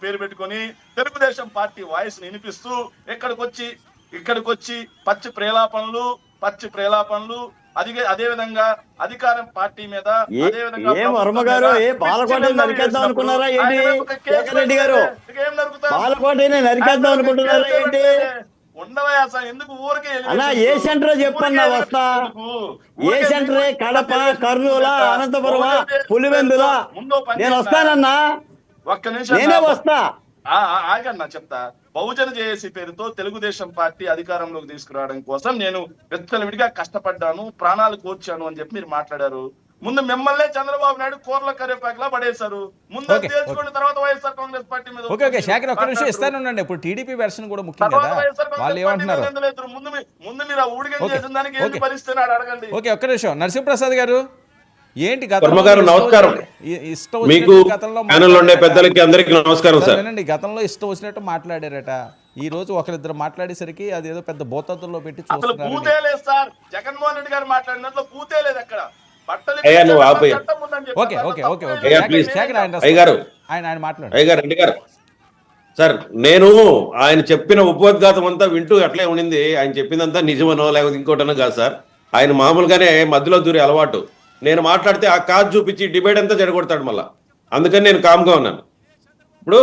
పేరు పెట్టుకొని Telugu Desam party voice ని వినిపిస్తూ ఇక్కడికి వచ్చి పచ్చి ప్రేలాపనలు అదే విధంగా అధికారం పార్టీ మీద అదే విధంగా నరికేద్దాం అనుకున్నారా ఏంటి? శేఖర్ రెడ్డి గారు బాలకోటనే నరికేద్దాం అనుకుంటున్నారా ఏంటి? ఉండవా ఎందుకు ఊరికే అలా ఏ సెంటర్ చెప్పన్నా వస్తా. ఏ సెంటర్? కడప, కర్నూలు, అనంతపురం, పులివెందుల. నేను వస్తానన్నా, ఒక్క నిమిషం నేనే వస్తా. ఆగన్నా చెప్తా. బహుజన జేఏసీ పేరుతో తెలుగుదేశం పార్టీ అధికారంలోకి తీసుకురావడం కోసం నేను విచ్చలవిడిగా కష్టపడ్డాను, ప్రాణాలు కోర్చాను అని చెప్పి మీరు మాట్లాడారు. ముందు మిమ్మల్నే చంద్రబాబు నాయుడు కూరల కరివేపాకులా పడేశారు. ముందు తేల్చుకున్న తర్వాత వైఎస్ఆర్ కాంగ్రెస్ పార్టీ మీద ఓకే శేఖర్ ఒక్క నిమిషం ఇస్తాను. ఇప్పుడు టీడీపీ వెర్షన్ కూడా ముఖ్యం కదా, వాళ్ళు ఏమంటున్నారు? ముందు మీరు ఆ ఊడిగం చేసిన దానికి ఏంటి పరిస్థితి అడగండి. ఓకే ఒక్క నిమిషం. నరసింహప్రసాద్ గారు ఏంటి నమస్కారం. మీకు ప్యానెల్లో ఉండే పెద్దలకి అందరికీ నమస్కారం సార్. వినండి, గతంలో ఇష్టం వచ్చినట్టు మాట్లాడారట. ఈ రోజు ఒకరిద్దరు మాట్లాడేసరికి అదేదో పెద్ద బోతత్తుల్లో పెట్టి చూస్తున్నారు. జగన్మోహన్ రెడ్డి గారు మాట్లాడినట్లు పూతే లేదు అక్కడ. సార్ నేను ఆయన చెప్పిన ఉపోద్ఘాతం అంతా వింటూ అట్లే ఉండింది. ఆయన చెప్పిందంతా నిజమనో లేకపోతే ఇంకోటనో కాదు సార్. ఆయన మామూలుగానే మధ్యలో దూరే అలవాటు. నేను మాట్లాడితే ఆ కాజ్ చూపించి డిబేట్ అంతా జరగొడతాడు మళ్ళా. అందుకని నేను కామ్గా ఉన్నాను. ఇప్పుడు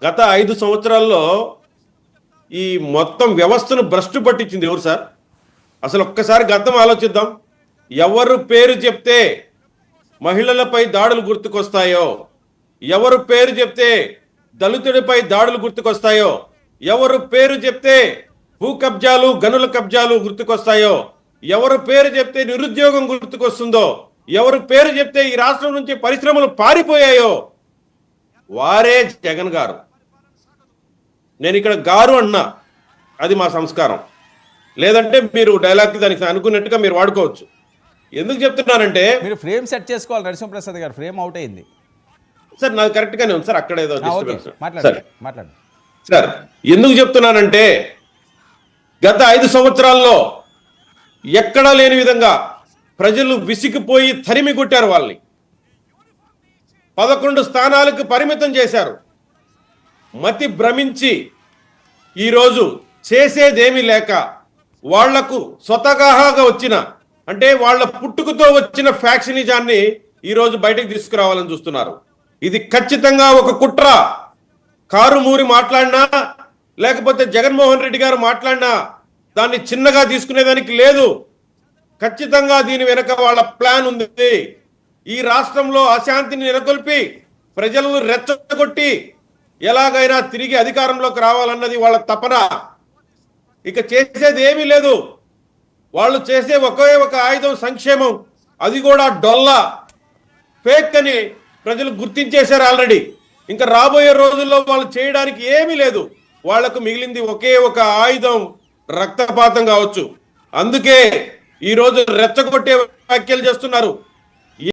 గత 5 సంవత్సరాల్లో ఈ మొత్తం వ్యవస్థను భ్రష్టు పట్టించింది ఎవరు సార్? అసలు ఒక్కసారి గతం ఆలోచిద్దాం. ఎవరు పేరు చెప్తే మహిళలపై దాడులు గుర్తుకొస్తాయో, ఎవరు పేరు చెప్తే దళితుడిపై దాడులు గుర్తుకొస్తాయో, ఎవరు పేరు చెప్తే భూ కబ్జాలు, గనుల కబ్జాలు గుర్తుకొస్తాయో, ఎవరు పేరు చెప్తే నిరుద్యోగం గుర్తుకొస్తుందో, ఎవరు పేరు చెప్తే ఈ రాష్ట్రం నుంచి పరిశ్రమలు పారిపోయాయో వారే జగన్ గారు. నేను ఇక్కడ గారు అన్నా, అది మా సంస్కారం. లేదంటే మీరు డైలాగ్కి దానికి అనుకున్నట్టుగా మీరు వాడుకోవచ్చు. ఎందుకు చెప్తున్నానంటే మీరు ఫ్రేమ్ సెట్ చేసుకోవాలి. నరసింహప్రసాద్ గారు ఫ్రేమ్ అవుట్ అయింది సార్. నాది కరెక్ట్ గానే ఉంది సార్. అక్కడ ఏదో మాట్లాడండి సార్. ఎందుకు చెప్తున్నానంటే గత 5 సంవత్సరాల్లో ఎక్కడా లేని విధంగా ప్రజలు విసిగిపోయి తరిమి కొట్టారు. వాళ్ళని 11 స్థానాలకు పరిమితం చేశారు. మతి భ్రమించి ఈరోజు చేసేదేమీ లేక వాళ్లకు స్వతహాగా వచ్చిన, అంటే వాళ్ళ పుట్టుకతో వచ్చిన ఫ్యాక్షనిజాన్ని ఈరోజు బయటకు తీసుకురావాలని చూస్తున్నారు. ఇది ఖచ్చితంగా ఒక కుట్ర. కారుమూరి మాట్లాడినా లేకపోతే జగన్మోహన్ రెడ్డి గారు మాట్లాడినా దాన్ని చిన్నగా తీసుకునేదానికి లేదు. ఖచ్చితంగా దీని వెనక వాళ్ళ ప్లాన్ ఉంది. ఈ రాష్ట్రంలో అశాంతిని నెలకొల్పి ప్రజలను రెచ్చగొట్టి ఎలాగైనా తిరిగి అధికారంలోకి రావాలన్నది వాళ్ళ తపన. ఇక చేసేది ఏమీ లేదు. వాళ్ళు చేసే ఒకే ఒక ఆయుధం సంక్షేమం. అది కూడా డొల్లా, ఫేక్ అని ప్రజలు గుర్తించేశారు ఆల్రెడీ. ఇంకా రాబోయే రోజుల్లో వాళ్ళు చేయడానికి ఏమీ లేదు. వాళ్లకు మిగిలింది ఒకే ఒక ఆయుధం, రక్తపాతం కావచ్చు. అందుకే ఈరోజు రెచ్చగొట్టే వ్యాఖ్యలు చేస్తున్నారు.